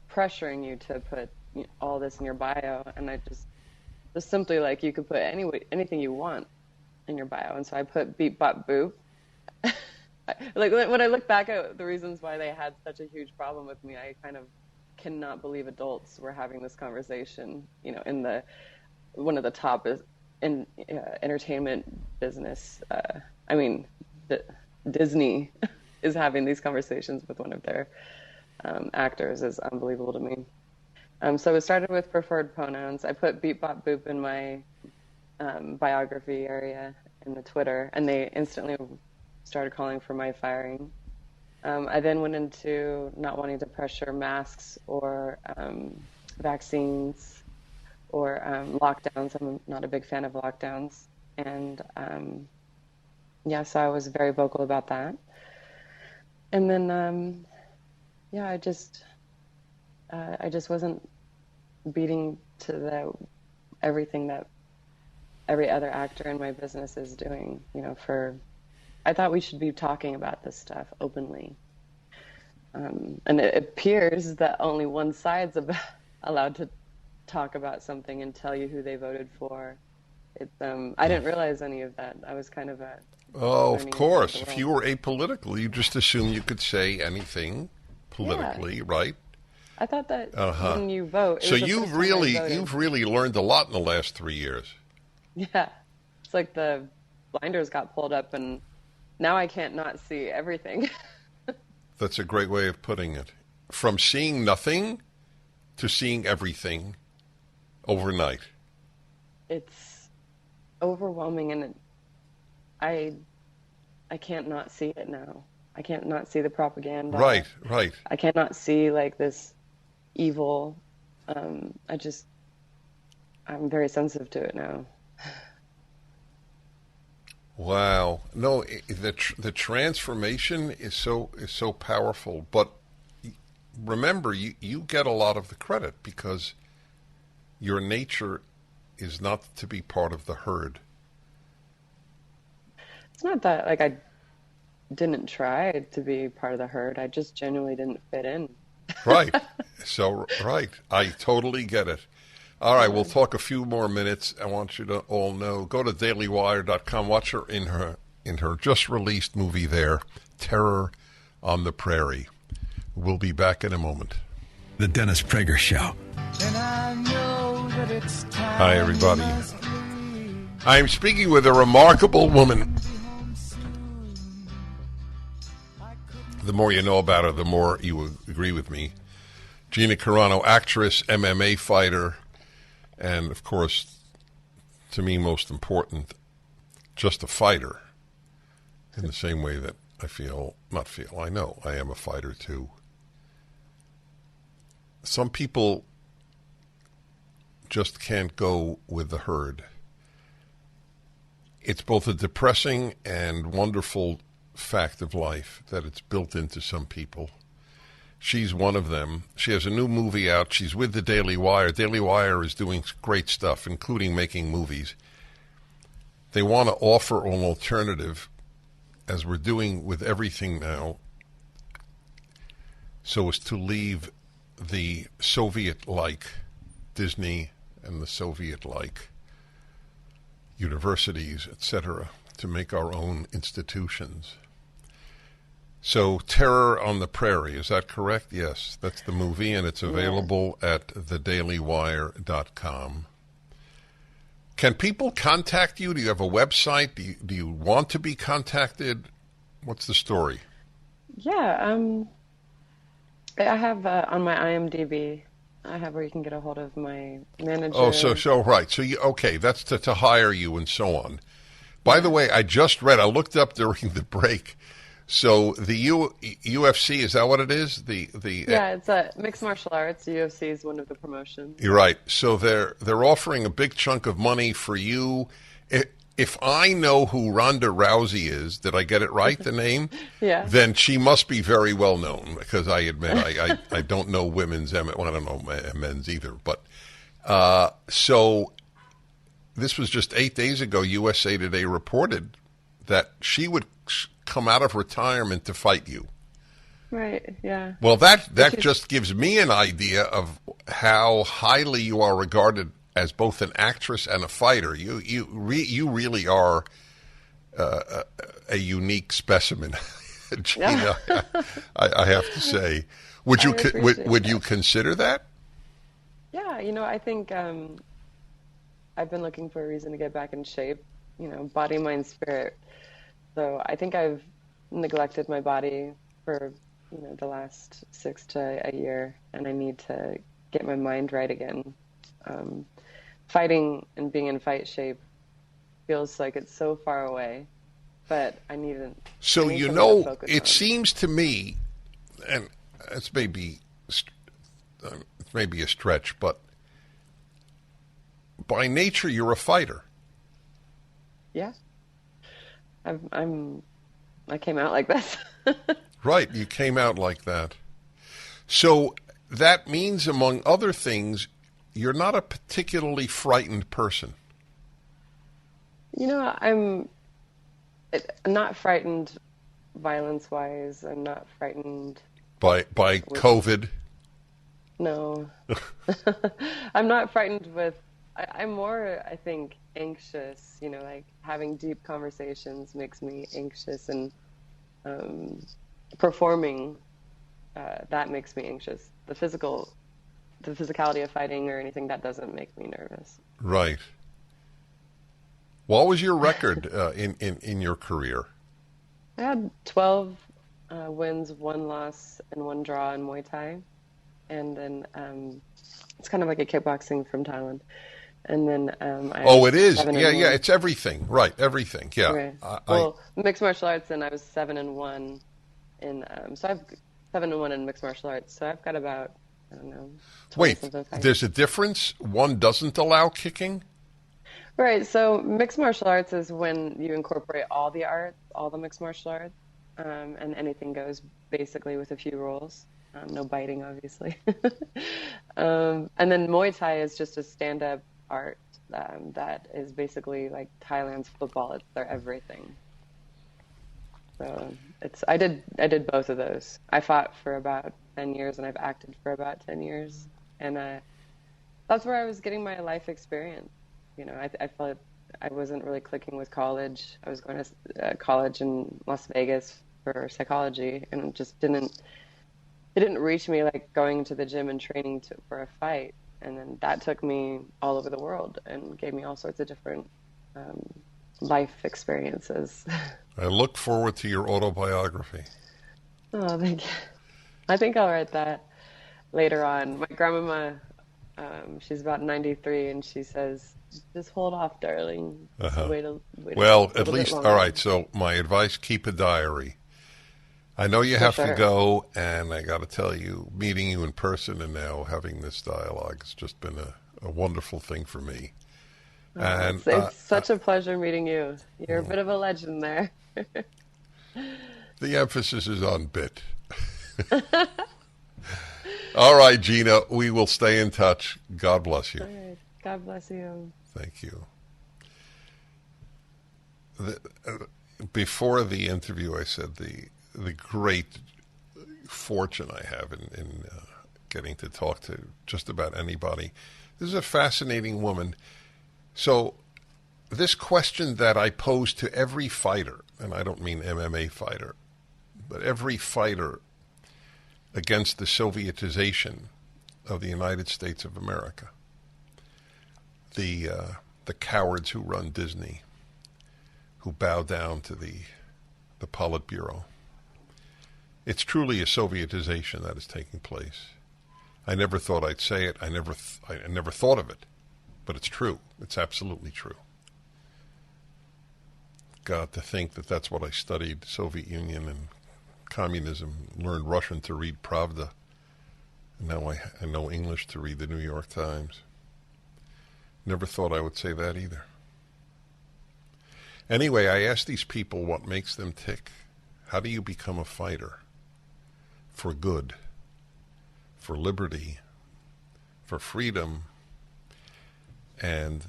pressuring you to put all this in your bio, and I just simply like, you could put anything you want in your bio, and so I put beep bop boop. Like when I look back at the reasons why they had such a huge problem with me, I kind of cannot believe adults were having this conversation, in the one of the top in entertainment business. Disney is having these conversations with one of their actors is unbelievable to me. So it started with preferred pronouns. I put beep bop boop in my biography area in the Twitter, and they instantly started calling for my firing. I then went into not wanting to pressure masks or vaccines or lockdowns. I'm not a big fan of lockdowns. And so I was very vocal about that. And then, I just wasn't beating to everything that every other actor in my business is doing, I thought we should be talking about this stuff openly. And it appears that only one side's allowed to talk about something and tell you who they voted for. I didn't realize any of that. I was kind of Oh, of learning course. about the If you world. were apolitical, you just assumed you could say anything politically, right? I thought that Uh-huh. when you vote, it So was the first time I voted. you've really learned a lot in the last 3 years. Yeah, it's like the blinders got pulled up, and now I can't not see everything. That's a great way of putting it. From seeing nothing to seeing everything overnight. It's overwhelming, and I can't not see it now. I can't not see the propaganda. Right. I cannot see like this evil. I'm very sensitive to it now. Wow. No, the transformation is so powerful. But remember, you get a lot of the credit because your nature is not to be part of the herd. It's not that like I didn't try to be part of the herd. I just genuinely didn't fit in. Right. So, right. I totally get it. All right, we'll talk a few more minutes. I want you to all know, go to dailywire.com. Watch her in her just released movie there, Terror on the Prairie. We'll be back in a moment. The Dennis Prager Show. Hi, everybody. I am speaking with a remarkable woman. The more you know about her, the more you will agree with me. Gina Carano, actress, MMA fighter, and, of course, to me, most important, just a fighter. In the same way that I know I am a fighter, too. Some people just can't go with the herd. It's both a depressing and wonderful fact of life that it's built into some people. She's one of them. She has a new movie out. She's with the Daily Wire. Daily Wire is doing great stuff, including making movies. They want to offer an alternative, as we're doing with everything now, so as to leave the Soviet-like Disney and the Soviet-like universities, etc., to make our own institutions. So, Terror on the Prairie, is that correct? Yes, that's the movie, and it's available at thedailywire.com. Can people contact you? Do you have a website? Do you want to be contacted? What's the story? Yeah, I have on my IMDb, I have where you can get a hold of my manager. Oh, so right. So, that's to hire you and so on. By the way, I looked up during the break. So the UFC, is that what it is? Yeah, it's a mixed martial arts. UFC is one of the promotions. You're right. So they're offering a big chunk of money for you. If I know who Ronda Rousey is, did I get it right, the name? Yeah. Then she must be very well known, because I admit I don't know women's, well, I don't know men's either. But so this was just 8 days ago. USA Today reported that she would come out of retirement to fight you. Right, yeah. Well, that just gives me an idea of how highly you are regarded as both an actress and a fighter. You really are a unique specimen, Gina. I have to say. Would you consider that? Yeah, I think I've been looking for a reason to get back in shape. Body, mind, spirit. So I think I've neglected my body for the last 6 to a year, and I need to get my mind right again. Fighting and being in fight shape feels like it's so far away, but I need to. So it seems to me, and it's maybe a stretch, but by nature you're a fighter. Yeah. I came out like this. Right, you came out like that. So that means, among other things, you're not a particularly frightened person. I'm not frightened violence-wise. I'm not frightened by COVID. No. I'm not frightened with. I'm more, I think, anxious. Like having deep conversations makes me anxious, and performing that makes me anxious. The physicality of fighting or anything, that doesn't make me nervous. Right. What was your record in your career? I had 12 wins, 1 loss, and 1 draw in Muay Thai, and then it's kind of like a kickboxing from Thailand. And then it is. Yeah, it's everything. Right, everything. Yeah. Okay. Mixed martial arts, and I was 7-1 in. So I've 7-1 in mixed martial arts. So I've got about, I don't know. Wait, there's a difference. One doesn't allow kicking. Right. So mixed martial arts is when you incorporate all the arts, all the mixed martial arts, and anything goes, basically, with a few rules. No biting, obviously. And then Muay Thai is just a stand-up art that is basically like Thailand's football. It's their everything. So I did both of those. I fought for about 10 years, and I've acted for about 10 years. And that's where I was getting my life experience. You know, I felt I wasn't really clicking with college. I was going to college in Las Vegas for psychology, and it didn't reach me like going to the gym and training for a fight. And then that took me all over the world and gave me all sorts of different life experiences. I look forward to your autobiography. Oh, thank you. I think I'll write that later on. My grandmama, she's about 93, and she says, just hold off, darling. Just wait a Well, at little bit least, longer. all right, so my advice, keep a diary. I know you For have to sure. go, and I got to tell you, meeting you in person and now having this dialogue has just been a wonderful thing for me. And It's such a pleasure meeting you. You're a bit of a legend there. the emphasis is on bit. All right, Gina, we will stay in touch. God bless you. All right. God bless you. Thank you. Before the interview, I said the great fortune I have in getting to talk to just about anybody. This is a fascinating woman. So this question that I pose to every fighter, and I don't mean MMA fighter, but every fighter against the Sovietization of the United States of America, the cowards who run Disney, who bow down to the Politburo. It's truly a Sovietization that is taking place. I never thought I'd say it. I never thought of it, but it's true. It's absolutely true. Got to think that that's what I studied: Soviet Union and communism. Learned Russian to read Pravda. And now I know English to read the New York Times. Never thought I would say that either. Anyway, I asked these people what makes them tick. How do you become a fighter? For good, for liberty, for freedom. And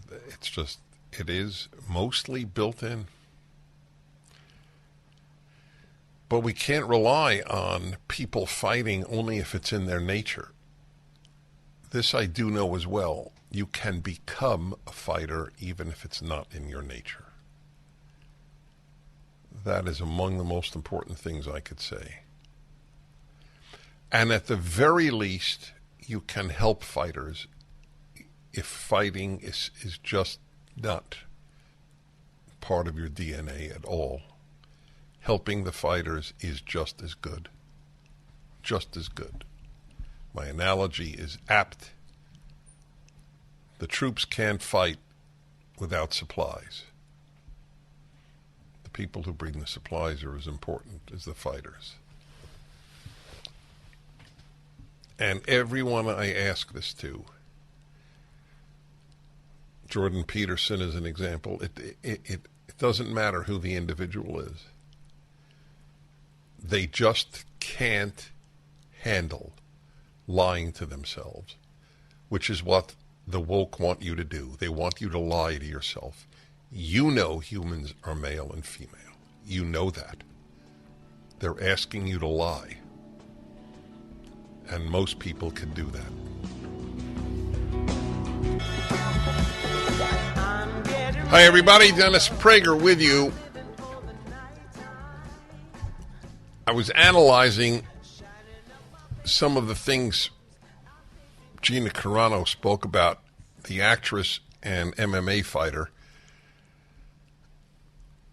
it is mostly built in. But we can't rely on people fighting only if it's in their nature. This I do know as well. You can become a fighter even if it's not in your nature. That is among the most important things I could say. And at the very least, you can help fighters if fighting is just not part of your DNA at all. Helping the fighters is just as good. Just as good. My analogy is apt. The troops can't fight without supplies. The people who bring the supplies are as important as the fighters. And everyone I ask this to, Jordan Peterson is an example, it doesn't matter who the individual is. They just can't handle lying to themselves, which is what the woke want you to do. They want you to lie to yourself. You know humans are male and female. You know that. They're asking you to lie. And most people can do that. Hi, everybody. Dennis Prager with you. I was analyzing some of the things Gina Carano spoke about, the actress and MMA fighter,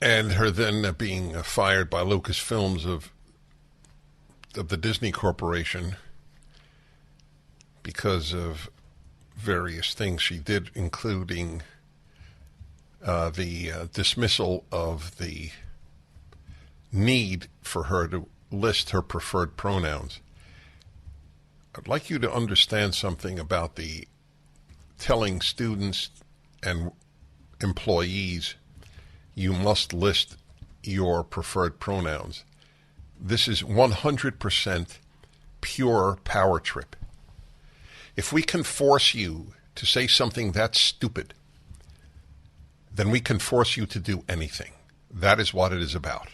and her then being fired by Lucasfilms of the Disney Corporation because of various things she did, including the dismissal of the need for her to list her preferred pronouns. I'd like you to understand something about the telling students and employees you must list your preferred pronouns. This is 100% pure power trip. If we can force you to say something that's stupid, then we can force you to do anything. That is what it is about.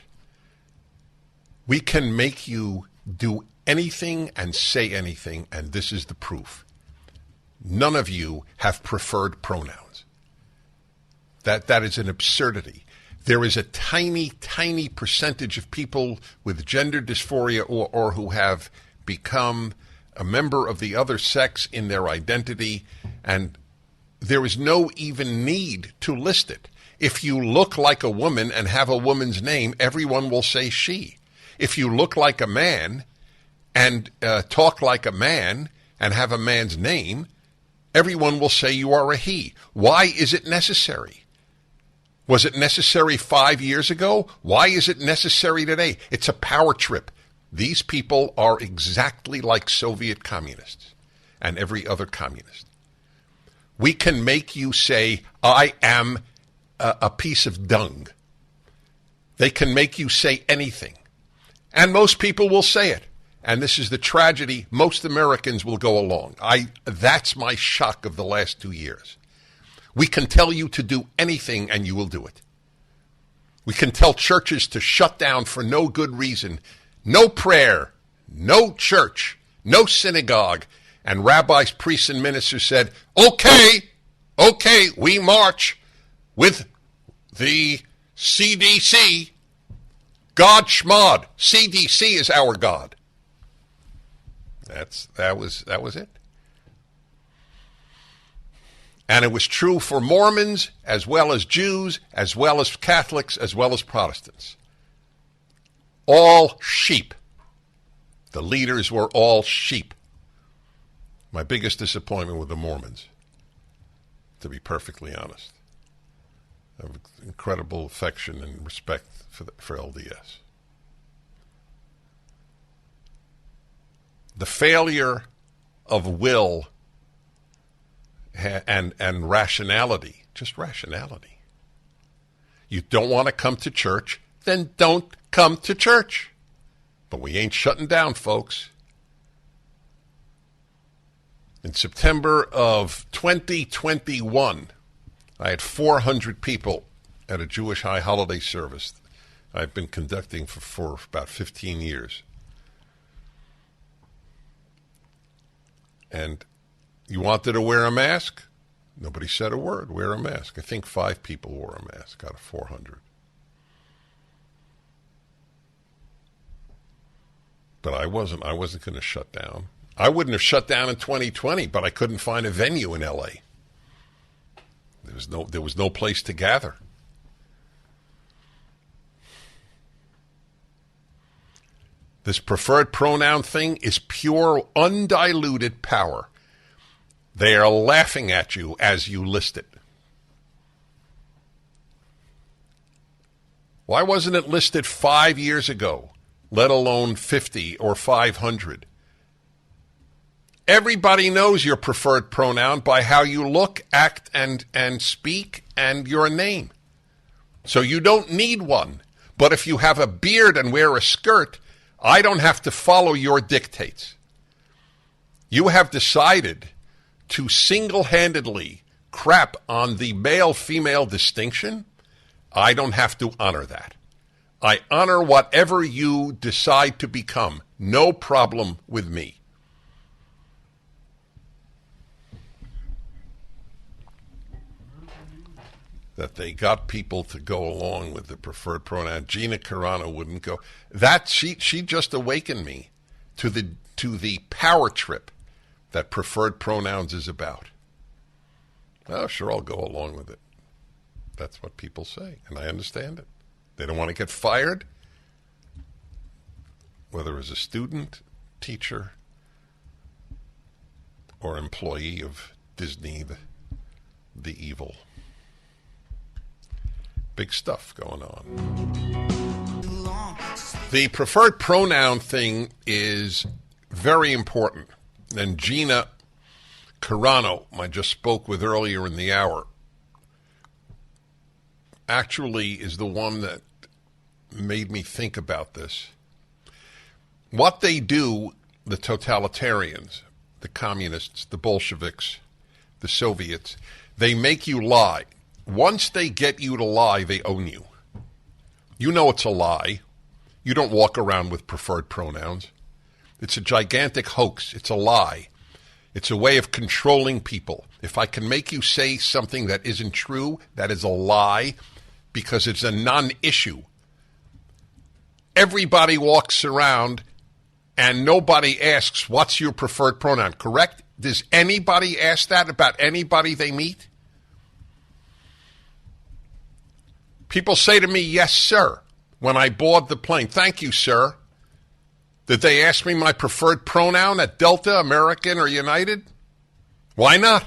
We can make you do anything and say anything, and this is the proof. None of you have preferred pronouns. That is an absurdity. There is a tiny, tiny percentage of people with gender dysphoria or who have become a member of the other sex in their identity, and there is no even need to list it. If you look like a woman and have a woman's name, everyone will say she. If you look like a man and talk like a man and have a man's name, everyone will say you are a he. Why is it necessary? Was it necessary 5 years ago? Why is it necessary today? It's a power trip. These people are exactly like Soviet communists and every other communist. We can make you say, I am a piece of dung. They can make you say anything. And most people will say it. And this is the tragedy. Most Americans will go along. That's my shock of the last 2 years. We can tell you to do anything and you will do it. We can tell churches to shut down for no good reason. No prayer, no church, no synagogue. And rabbis, priests, and ministers said, okay, we march with the CDC. God Schmod. CDC is our God. That was it. And it was true for Mormons, as well as Jews, as well as Catholics, as well as Protestants. All sheep. The leaders were all sheep. My biggest disappointment with the Mormons, to be perfectly honest. I have incredible affection and respect for LDS. The failure of will and rationality, just rationality. You don't want to come to church, then don't come to church. But we ain't shutting down, folks. In September of 2021, I had 400 people at a Jewish high holiday service I've been conducting for about 15 years. And you wanted to wear a mask? Nobody said a word. Wear a mask. I think 5 people wore a mask out of 400. But I wasn't going to shut down. I wouldn't have shut down in 2020, but I couldn't find a venue in LA. There was no place to gather. This preferred pronoun thing is pure, undiluted power. They are laughing at you as you list it. Why wasn't it listed 5 years ago, let alone 50 or 500? Everybody knows your preferred pronoun by how you look, act, and speak, and your name. So you don't need one. But if you have a beard and wear a skirt, I don't have to follow your dictates. You have decided to single-handedly crap on the male-female distinction. I don't have to honor that. I honor whatever you decide to become. No problem with me. That they got people to go along with the preferred pronoun. Gina Carano wouldn't go. That she just awakened me to the power trip that preferred pronouns is about. Well, sure, I'll go along with it. That's what people say, and I understand it. They don't want to get fired, whether as a student, teacher, or employee of Disney, the evil. Big stuff going on. The preferred pronoun thing is very important. And Gina Carano, I just spoke with earlier in the hour, actually is the one that made me think about this. What they do, the totalitarians, the communists, the Bolsheviks, the Soviets, they make you lie. Once they get you to lie, they own you. You know it's a lie. You don't walk around with preferred pronouns. It's a gigantic hoax. It's a lie. It's a way of controlling people. If I can make you say something that isn't true, that is a lie because it's a non-issue. Everybody walks around and nobody asks, what's your preferred pronoun, correct? Does anybody ask that about anybody they meet? People say to me, yes, sir, when I board the plane. Thank you, sir. Did they ask me my preferred pronoun at Delta, American, or United? Why not?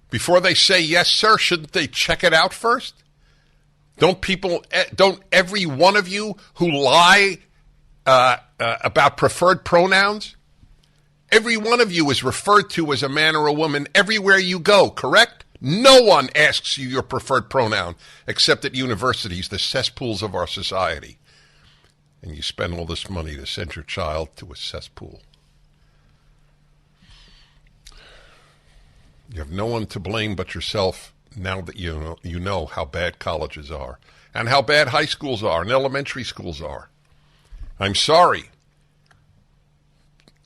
Before they say yes, sir, shouldn't they check it out first? Don't every one of you who lie about preferred pronouns, every one of you is referred to as a man or a woman everywhere you go, correct? No one asks you your preferred pronoun except at universities, the cesspools of our society. And you spend all this money to send your child to a cesspool. You have no one to blame but yourself now that you know how bad colleges are and how bad high schools are and elementary schools are. I'm sorry.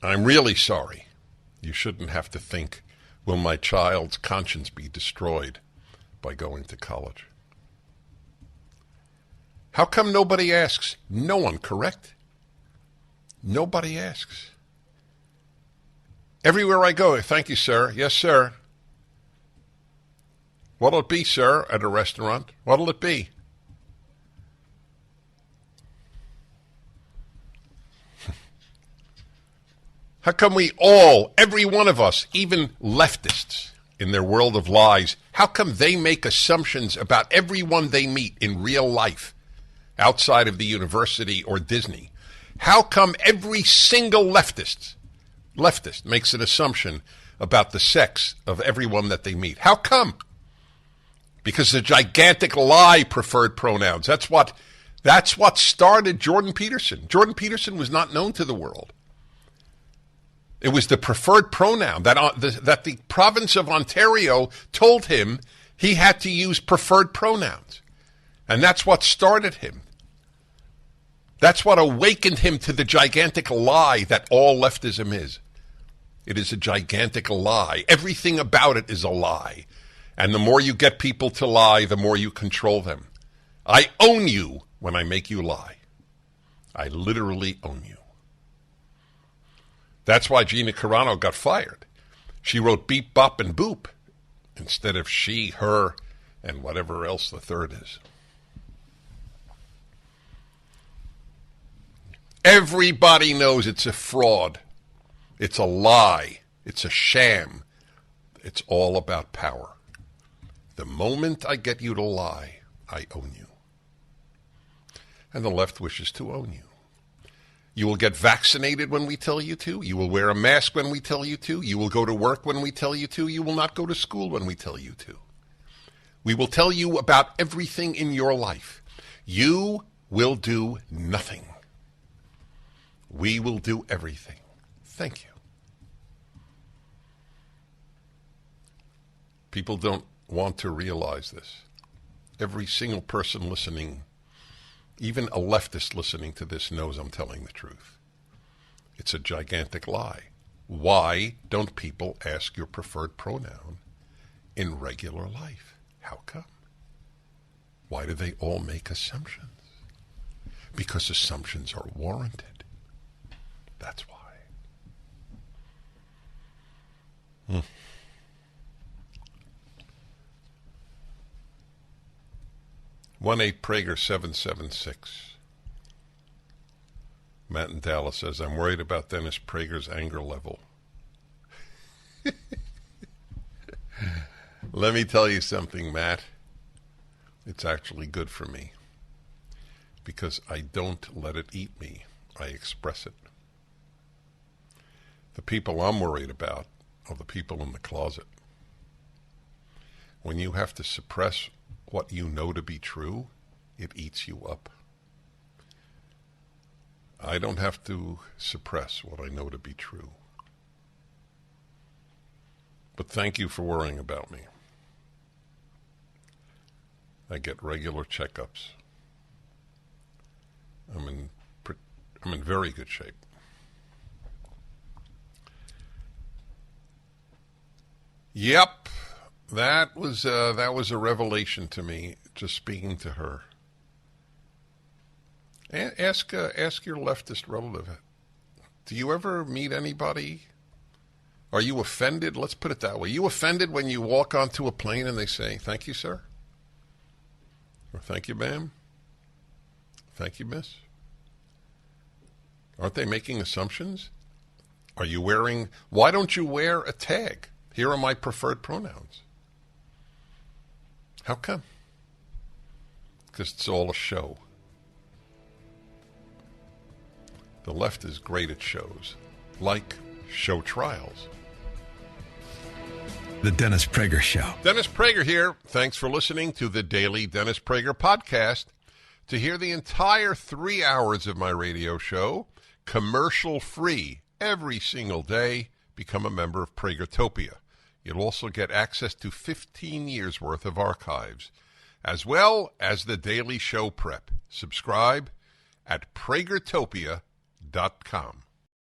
I'm really sorry. You shouldn't have to think, will my child's conscience be destroyed by going to college? How come nobody asks? No one, correct? Nobody asks. Everywhere I go, thank you, sir. Yes, sir. What'll it be, sir, at a restaurant? What'll it be? How come we all, every one of us, even leftists in their world of lies, how come they make assumptions about everyone they meet in real life outside of the university or Disney? How come every single leftist makes an assumption about the sex of everyone that they meet? How come? Because the gigantic lie preferred pronouns. That's what started Jordan Peterson. Jordan Peterson was not known to the world. It was the preferred pronoun that the province of Ontario told him he had to use preferred pronouns. And that's what started him. That's what awakened him to the gigantic lie that all leftism is. It is a gigantic lie. Everything about it is a lie. And the more you get people to lie, the more you control them. I own you when I make you lie. I literally own you. That's why Gina Carano got fired. She wrote beep, bop, and boop instead of she, her, and whatever else the third is. Everybody knows it's a fraud. It's a lie. It's a sham. It's all about power. The moment I get you to lie, I own you. And the left wishes to own you. You will get vaccinated when we tell you to. You will wear a mask when we tell you to. You will go to work when we tell you to. You will not go to school when we tell you to. We will tell you about everything in your life. You will do nothing. We will do everything. Thank you. People don't want to realize this. Every single person listening, even a leftist listening to this, knows I'm telling the truth. It's a gigantic lie. Why don't people ask your preferred pronoun in regular life? How come? Why do they all make assumptions? Because assumptions are warranted. That's why. 1-8-Prager-776. Matt in Dallas says, I'm worried about Dennis Prager's anger level. Let me tell you something, Matt. It's actually good for me. Because I don't let it eat me. I express it. The people I'm worried about are the people in the closet. When you have to suppress what you know to be true, it eats you up. I don't have to suppress what I know to be true. But thank you for worrying about me. I get regular checkups. I'm in very good shape. Yep, that was a revelation to me. Just speaking to her. Ask your leftist relative. Do you ever meet anybody? Are you offended? Let's put it that way. You offended when you walk onto a plane and they say, "Thank you, sir," or "Thank you, ma'am," "Thank you, miss"? Aren't they making assumptions? Are you wearing? Why don't you wear a tag? Here are my preferred pronouns. How come? Because it's all a show. The left is great at shows, like show trials. The Dennis Prager Show. Dennis Prager here. Thanks for listening to the Daily Dennis Prager Podcast. To hear the entire 3 hours of my radio show, commercial-free, every single day, become a member of Pragertopia. You'll also get access to 15 years' worth of archives, as well as the daily show prep. Subscribe at pragertopia.com.